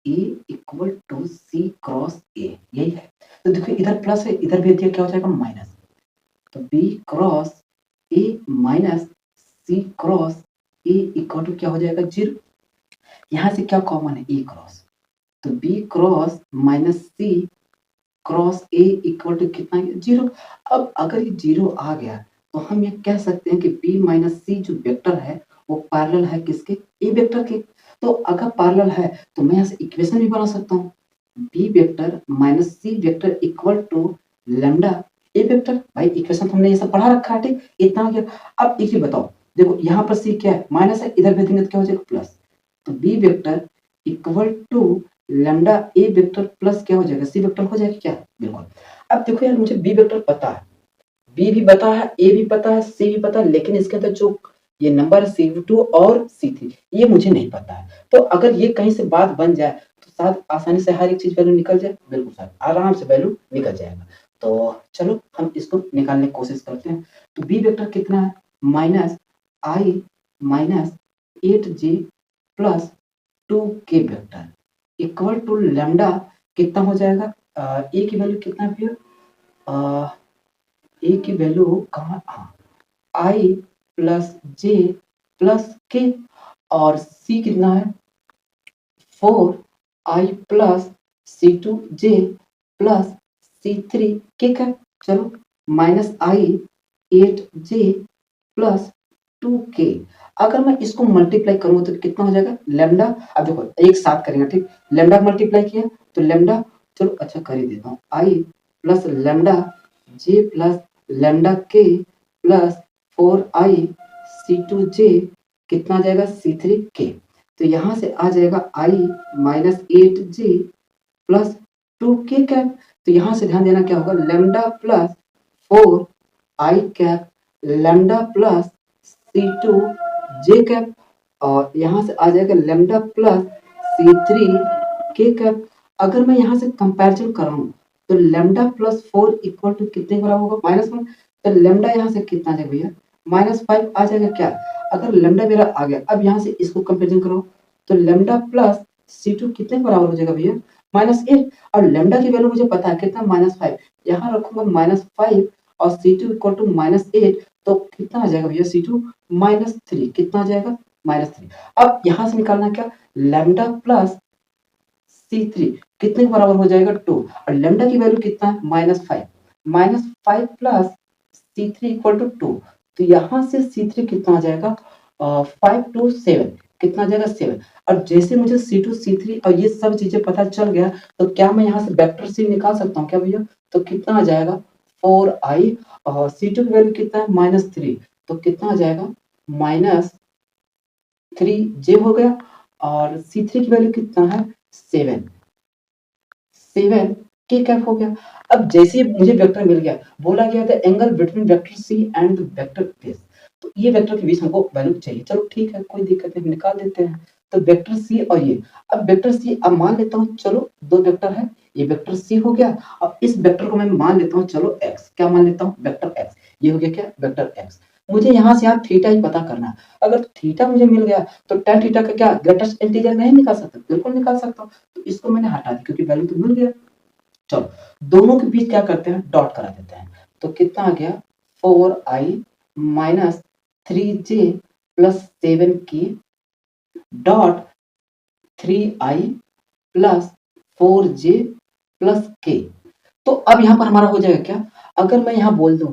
A equal to C cross A, यही है। तो देखो इधर प्लस है, इधर भी दिया, क्या हो जाएगा माइनस। तो B cross A minus C cross A equal to क्या हो जाएगा 0। यहाँ से क्या कॉमन है, ए क्रॉस, तो B cross minus C cross A equal to कितना 0। अब अगर ये 0 आ गया तो हम ये कह सकते हैं कि बी माइनस सी जो वेक्टर है वो पैरेलल है किसके, ए वेक्टर के। तो अगर पैरेलल है तो मैं यहाँ से इक्वेशन भी बना सकता हूँ, B vector minus C vector equal to lambda A vector. भाई इक्वेशन तो हमने ये सब पढ़ा रखा है, ठीक, इतना हो गया। अब एक चीज बताओ, देखो यहाँ पर सी क्या है, माइनस है, इधर भेजेंगे तो क्या हो जाएगा प्लस। तो B vector equal to lambda A vector plus क्या हो जाएगा सी वेक्टर हो जाएगा क्या, बिल्कुल। अब देखो यार मुझे बी वेक्टर पता है, बी भी पता है, ए भी पता है, सी भी पता है, लेकिन इसके अंदर जो ये नंबर C2 और C3 ये मुझे नहीं पता है। तो अगर ये कहीं से बात बन जाए तो शायद आसानी से हर एक चीज वैल्यू निकल जाए, बिल्कुल सर आराम से वैल्यू निकल जाएगा। तो चलो हम इसको निकालने की कोशिश करते हैं। तो बी वेक्टर कितना है, minus I minus 8j plus 2k vector equal to lambda कितना हो जाएगा, ए की वैल्यू कितना है भैया, ए की वैल्यू कहाँ, हाँ आई प्लस जे प्लस के, और सी कितना है 4i plus C2j plus C3 के का, चलो माइनस आई 8j प्लस 2k। अगर मैं इसको मल्टीप्लाई करूंगा तो कितना हो जाएगा लैम्डा। अब देखो एक साथ करेंगे, ठीक, लैम्डा मल्टीप्लाई किया तो लैम्डा, चलो अच्छा कर ही देता हूँ, आई प्लस लैम्डा जे प्लस लैम्डा के प्लस 4i C2j कितना आ जाएगा C3k। तो यहाँ से आ जाएगा आई minus 8j plus 2k cap. तो यहाँ से ध्यान देना क्या होगा, lambda plus 4i cap lambda plus C2j cap, और यहाँ से आ जाएगा लैम्डा प्लस C3k कैप। अगर मैं यहाँ से कंपैरिजन कराऊं तो लैम्डा प्लस 4 इक्वल टू कितने बराबर होगा -1। तो लैम्डा यहाँ से कितना आ जाएगा भैया -5 आ जाएगा क्या। अगर लैम्डा मेरा आ गया, अब यहाँ से इसको कंपैरिजन करो तो लैम्डा प्लस C2 कितने के बराबर हो जाएगा भैया -8, और लैम्डा की वैल्यू मुझे पता है कितना -5, यहाँ रखूंगा -5 और C2 इक्वल टू -8, तो कितना आ जाएगा भैया C2 -3, कितना आ जाएगा -3। अब यहाँ से निकालना क्या, लैम्डा प्लस C3 कितने के बराबर हो जाएगा 2, और लैम्डा की वैल्यू कितना है -5 प्लस C3 इक्वल टू 2। तो यहाँ से C3 कितना आ जाएगा 5 to 7, कितना आ जाएगा 7। अब जैसे मुझे C2 C3 और ये सब चीजें पता चल गया तो क्या मैं यहाँ से वेक्टर C निकाल सकता हूँ क्या भैया। तो कितना आ जाएगा 4i और C2 की वैल्यू कितना है -3, तो कितना आ जाएगा -3j हो गया, और C3 की वैल्यू कितना है 7 के कैप हो गया। अब जैसे ही मुझे वेक्टर मिल गया, बोला गया था angle between vector C and vector this, तो ये वेक्टर के बीच हमको वैल्यू चाहिए। चलो ठीक है, कोई दिक्कत नहीं, निकाल देते हैं। तो वेक्टर सी और ये, अब वेक्टर सी अब मान लेता हूँ, चलो दो वेक्टर है, ये वेक्टर सी हो गया। अब इस वेक्टर को मैं मान लेता हूँ, चलो एक्स, क्या मान लेता हूँ वेक्टर एक्स, ये हो गया क्या वेक्टर एक्स। मुझे यहाँ से यहाँ थीटा ही पता करना है। अगर थीटा मुझे मिल गया तो tan थीटा का क्या ग्रेटेस्ट इंटीजर नहीं निकाल सकता, बिल्कुल निकाल सकता हूँ। तो इसको मैंने हटा दिया क्योंकि वैल्यू तो मिल गया। चलो दोनों के बीच क्या करते हैं, डॉट करा देते हैं। तो कितना आ गया 4i minus 3j plus 7k dot 3i plus 4j plus k। तो अब यहाँ पर हमारा हो जाएगा क्या, अगर मैं यहाँ बोल दूं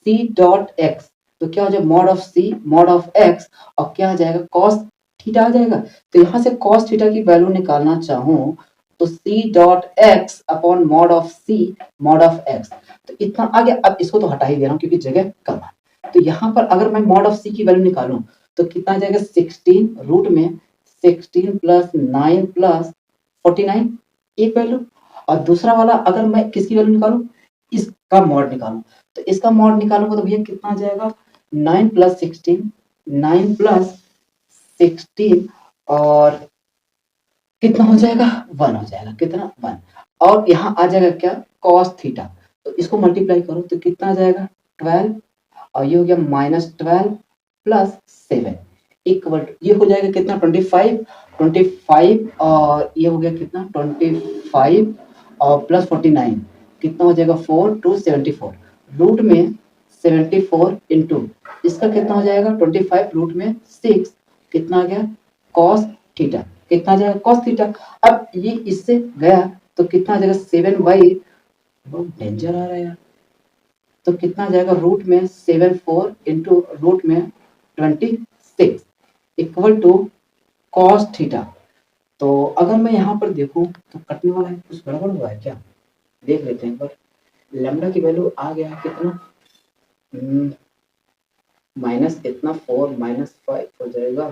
c डॉट x, तो क्या हो जाएगा mod of c mod of x, और क्या आ जाएगा cos थीटा आ जाएगा। तो यहाँ से cos थीटा की वैल्यू निकालना चाहूँ तो c dot x upon mod of c mod of x, तो इतना आ गया। अब इसको तो हटा ही दे रहा हूँ क्योंकि जगह कम है। तो यहाँ पर अगर मैं मॉड ऑफ c की वैल्यू निकालूं तो कितना आ जाएगा 16 रूट में 16 प्लस 9 प्लस 49 एक वैल्यू, और दूसरा वाला अगर मैं किसकी वैल्यू निकालूं, इसका मॉड निकालूं, तो इसका मॉड निकालूंगा तो भैया कितना आ जाएगा 9 प्लस 16 9 प्लस 16 और कितना हो जाएगा 1 हो जाएगा, कितना 1, और यहाँ आ जाएगा क्या cos थीटा। तो इसको मल्टीप्लाई करो तो कितना आ जाएगा 12, और ये हो गया -12 प्लस 7 इक्वल ये हो जाएगा कितना 25, 25 और ये हो गया कितना 25 और प्लस 49 कितना हो जाएगा 4 टू 74 रूट में 74 इंटू इसका कितना हो जाएगा 25 रूट में 6 कितना आ गया कॉस थीटा कितना आ जाएगा कॉस थीटा। अब ये इससे गया तो कितना आ जाएगा 7 बाई बहुत डेंजर आ रहा है यार तो कितना आ जाएगा रूट में 74 इंटू रूट में 26 इक्वल टू कॉस थीटा। तो अगर मैं यहाँ पर देखूं तो कटने वाला है कुछ गड़बड़ हुआ है क्या देख लेते हैं एक बार लैम्डा की वैल्यू आ गया है कितना माइनस इतना 4 -5 हो जाएगा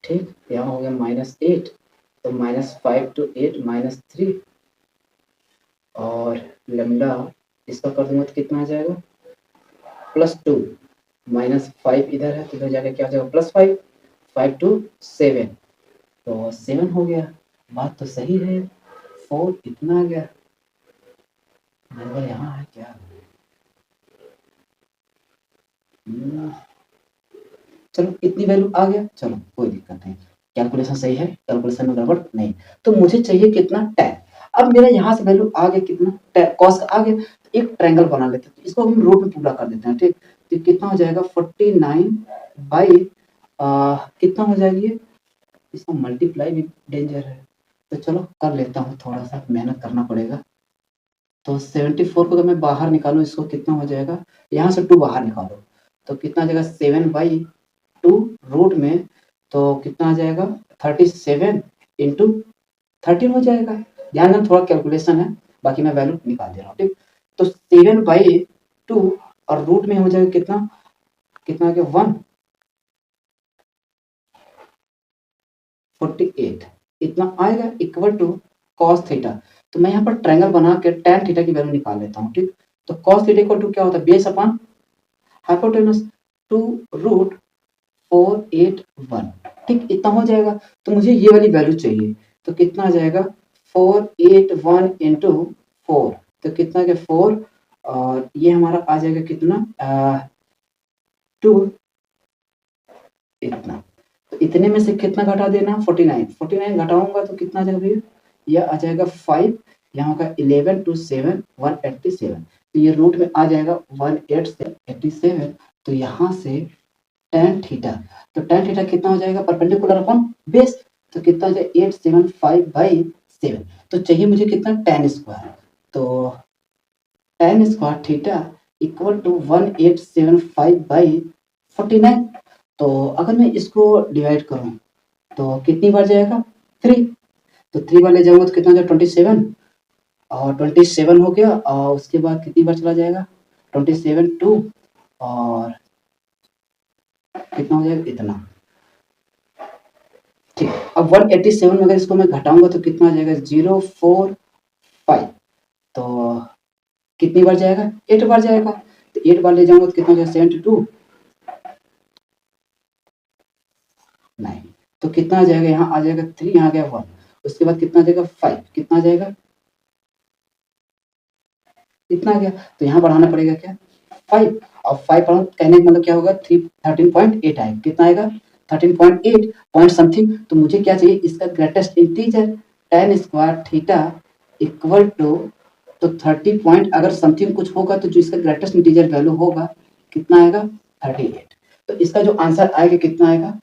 ठीक यहाँ हो गया -8 तो -5 to 8 -3 और लैम्डा इसका कर दूंगा तो कितना आ जाएगा +2 -5 इधर है तो इधर जाके क्या हो जाएगा +5 5 to 7 तो 7 हो गया बात तो सही है 4 इतना आ गया नंबर यहाँ है क्या चलो इतनी वैल्यू आ गया चलो कोई दिक्कत नहीं कैलकुलेशन सही है कैलकुलेशन में गड़बड़ नहीं तो मुझे चाहिए कितना tan अब मेरा यहाँ से वैल्यू आ गया कितना cos का आ गया तो एक ट्रायंगल बना लेते हैं इसको हम रूट में पूरा कर देते हैं ठीक तो कितना हो जाएगा 49 बाई कितना हो जाएगी ये इसका मल्टीप्लाई भी डेंजर है तो चलो कर लेता हूँ थोड़ा सा मेहनत करना पड़ेगा तो 74 को अगर मैं बाहर निकालूं इसको कितना हो जाएगा यहाँ से 2 बाहर निकालो तो कितना आ जाएगा 7 बाई 2 रूट में तो कितना आ जाएगा 37 इंटू 13 हो जाएगा ध्यान देना थोड़ा कैलकुलेशन है बाकी मैं वैल्यू निकाल दे रहा हूँ ठीक तो 7 बाई 2 और रूट में हो जाएगा कितना कितना आ गया 148 इतना आएगा इक्वल टू कॉस थीटा तो मैं यहाँ पर ट्रायंगल बना के tan थीटा की वैल्यू निकाल लेता हूँ ठीक तो कॉस थीटा इक्वल टू क्या होता है बेस अपॉन हाइपोटेनस 2 रूट 481 ठीक इतना हो जाएगा तो मुझे ये वाली वैल्यू चाहिए तो कितना आ जाएगा 481 इंटू 4 तो कितना क्या 4 और ये हमारा आ जाएगा कितना 2 इतना तो इतने में से कितना घटा देना 49 घटाऊंगा तो कितना आ जाएगा भैया यह आ जाएगा 5 यहाँ का 11 to 7 187 तो ये रूट में आ जाएगा 187 तो यहाँ से tan थीटा तो tan थीटा कितना हो जाएगा परपेंडिकुलर अपॉन बेस तो कितना हो जाएगा 875 बाई 7 तो चाहिए मुझे कितना tan स्क्वायर तो tan square theta equal to 1875 by 49 तो अगर मैं इसको डिवाइड करूं तो कितनी बार जाएगा 3 तो 3 बार ले जाऊंगा तो कितना हो जाएगा 27 और 27 हो गया और उसके बाद कितनी बार चला जाएगा 27 2 और कितना हो जाएगा इतना ठीक अब 187 में अगर इसको मैं घटाऊंगा तो कितना आ जाएगा 045 तो कितनी बार जाएगा 8 बार जाएगा तो 8 बार ले जाऊंगा तो कितना हो जाएगा 72 नहीं तो कितना आ जाएगा यहाँ आ जाएगा 3 यहाँ गया 1 उसके बाद कितना आ जाएगा 5 कितना आ जाएगा इतना आ गया तो यहाँ बढ़ाना पड़ेगा क्या 5 और 5 बढ़ा कहने का मतलब क्या होगा 13.8 आएगा कितना आएगा 13.8 पॉइंट समथिंग तो मुझे क्या चाहिए इसका greatest integer tan square theta equal to तो 30 पॉइंट अगर समथिंग कुछ होगा तो जो इसका ग्रेटेस्ट इंटीजर वैल्यू होगा कितना आएगा 38 तो इसका जो आंसर आएगा कितना आएगा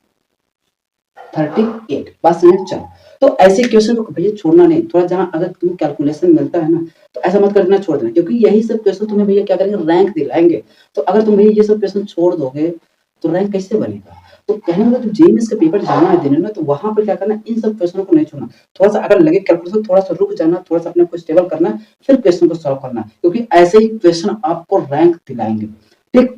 38 बात समझ चलो तो ऐसे क्वेश्चन को भैया छोड़ना नहीं थोड़ा जहां अगर तुम्हें कैलकुलेशन मिलता है ना तो ऐसा मत करना छोड़ देना क्योंकि यही सब क्वेश्चन तुम्हें भैया क्या करेंगे रैंक दिलाएंगे तो अगर तुम भैया ये सब क्वेश्चन छोड़ दोगे तो रैंक कैसे बनेगा तो कहने मतलब जेईई का पेपर जाना है देने ना तो वहां पर क्या करना इन सब क्वेश्चनों को नहीं छोड़ना थोड़ा सा अगर लगे कैलकुलेशन थोड़ा सा रुक जाना थोड़ा सा अपने को स्टेबल करना फिर क्वेश्चन को सॉल्व करना क्योंकि ऐसे ही क्वेश्चन आपको रैंक दिलाएंगे ठीक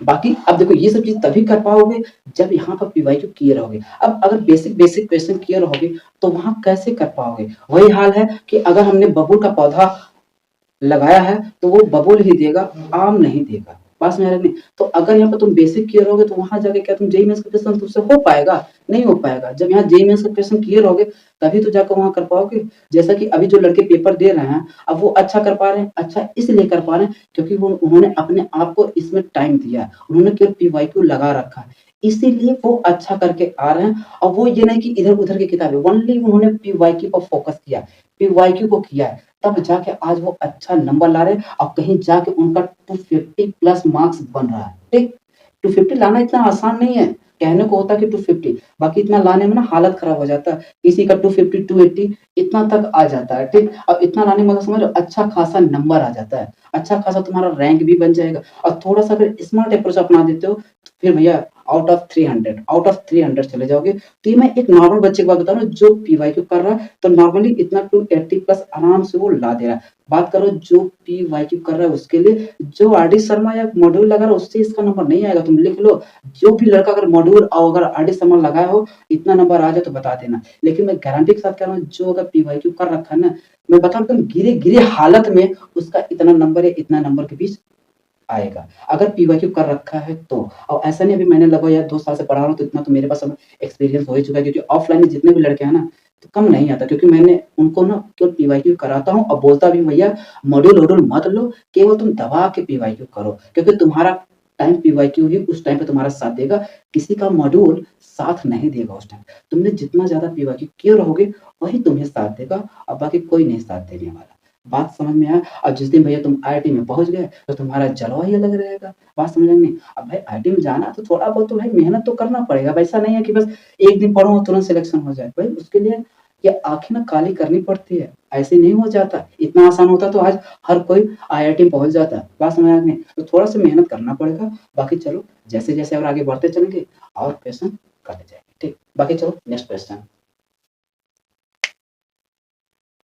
बाकी अब देखो ये सब चीज तभी कर पाओगे जब यहाँ पर पीवाईक्यू क्लियर होगे अब अगर बेसिक क्वेश्चन क्लियर होगे तो वहां कैसे कर पाओगे वही हाल है कि अगर हमने बबूल का पौधा लगाया है तो वो बबूल ही देगा आम नहीं देगा पास में नहीं तो अगर यहाँ पर तुम बेसिक क्लियर होगे तो वहां जाके क्या तुम जेईई मेंस का क्वेश्चन तुमसे हो पाएगा नहीं हो पाएगा जब यहाँ जेईई मेंस का क्वेश्चन क्लियर होगे तभी तो जाकर वहां कर पाओगे जैसा कि अभी जो लड़के पेपर दे रहे हैं अब वो अच्छा कर पा रहे हैं अच्छा इसलिए कर पा रहे हैं क्योंकि वो उन्होंने अपने आप को इसमें टाइम दिया उन्होंने केवल पीवाईक्यू लगा रखा है इसीलिए वो अच्छा करके आ रहे हैं और वो ये नहीं कि इधर-उधर की किताबें, ओनली उन्होंने पीवाईक्यू पर फोकस किया, पीवाईक्यू को किया है, तब जाके आज वो अच्छा नंबर ला रहे हैं और कहीं जाके उनका 250 प्लस मार्क्स बन रहा है, ठीक? 250 लाना इतना आसान नहीं है, कहने को होता है कि 250 बाकी इतना लाने में ना हालत खराब हो जाता है, किसी का 250, 280 इतना तक आ जाता है, ठीक? अब इतना लाने में मतलब समझ लो अच्छा खासा नंबर आ जाता है, अच्छा खासा तुम्हारा रैंक भी बन जाएगा और थोड़ा-सा अगर स्मार्ट अप्रोच अपना देते हो, तो फिर भैया आउट ऑफ 300 चले जाओगे। तो ये मैं एक नॉर्मल बच्चे की बात बता रहा हूँ जो पीवाईक्यू कर रहा है, तो नॉर्मली इतना 280 प्लस आराम से वो ला दे रहा है। बात करो जो पीवाईक्यू कर रहा है उसके लिए, जो आरडी शर्मा या मॉड्यूल लगा रहा है उससे इसका नंबर नहीं आएगा, तुम लिख लो। जो भी लड़का अगर मॉड्यूल और अगर आरडी शर्मा लगाया हो, इतना नंबर आ जाए तो बता देना। लेकिन मैं गारंटी के साथ कह रहा हूँ जो अगर पीवाईक्यू कर रखा है ना, मैं बता रहा हूँ एकदम गिरे-गिरे हालत में उसका इतना नंबर या इतना नंबर के बीच आएगा। अगर पीवाईक्यू कर रखा है तो। और ऐसा नहीं अभी मैंने लगभग यार 2 साल से पढ़ा रहा हूँ तो इतना तो मेरे पास अब एक्सपीरियंस हो ही चुका है क्योंकि ऑफलाइन में जितने भी लड़के हैं ना, तो कम नहीं आता क्योंकि मैंने उनको ना केवल पीवाईक्यू कराता हूँ और बोलता भी हूँ भैया मॉड्यूल-वॉड्यूल मत लो, केवल तुम दबा के पीवाईक्यू करो क्योंकि तुम्हारा टाइम पीवाईक्यू ही उस टाइम पे तुम्हारा साथ देगा, किसी का मॉड्यूल साथ नहीं देगा उस टाइम। तुमने जितना ज़्यादा पीवाईक्यू किए रहोगे, वही तुम्हें साथ देगा और बाकी कोई नहीं साथ देने वाला। बात समझ में आया? और जिस दिन भैया तुम आईआईटी में पहुँच गए तो तुम्हारा जलवा ही अलग रहेगा। बात समझ में नहीं? अब भाई आईआईटी में जाना तो थोड़ा बहुत तो भाई मेहनत तो करना पड़ेगा। अब ऐसा नहीं है कि बस एक दिन पढ़ो और तुरंत सिलेक्शन हो जाए। भाई उसके लिए ये आँखें ना काली करनी पड़ती है। ऐसे नहीं हो जाता। इतना आसान होता तो आज हर कोई आईआईटी पहुँच जाता। बात समझ में आई? तो थोड़ा-सा मेहनत करना पड़ेगा। बाकी चलो जैसे-जैसे और आगे बढ़ते चलेंगे और क्वेश्चन करते जाएँगे। ठीक? बाकी चलो नेक्स्ट क्वेश्चन।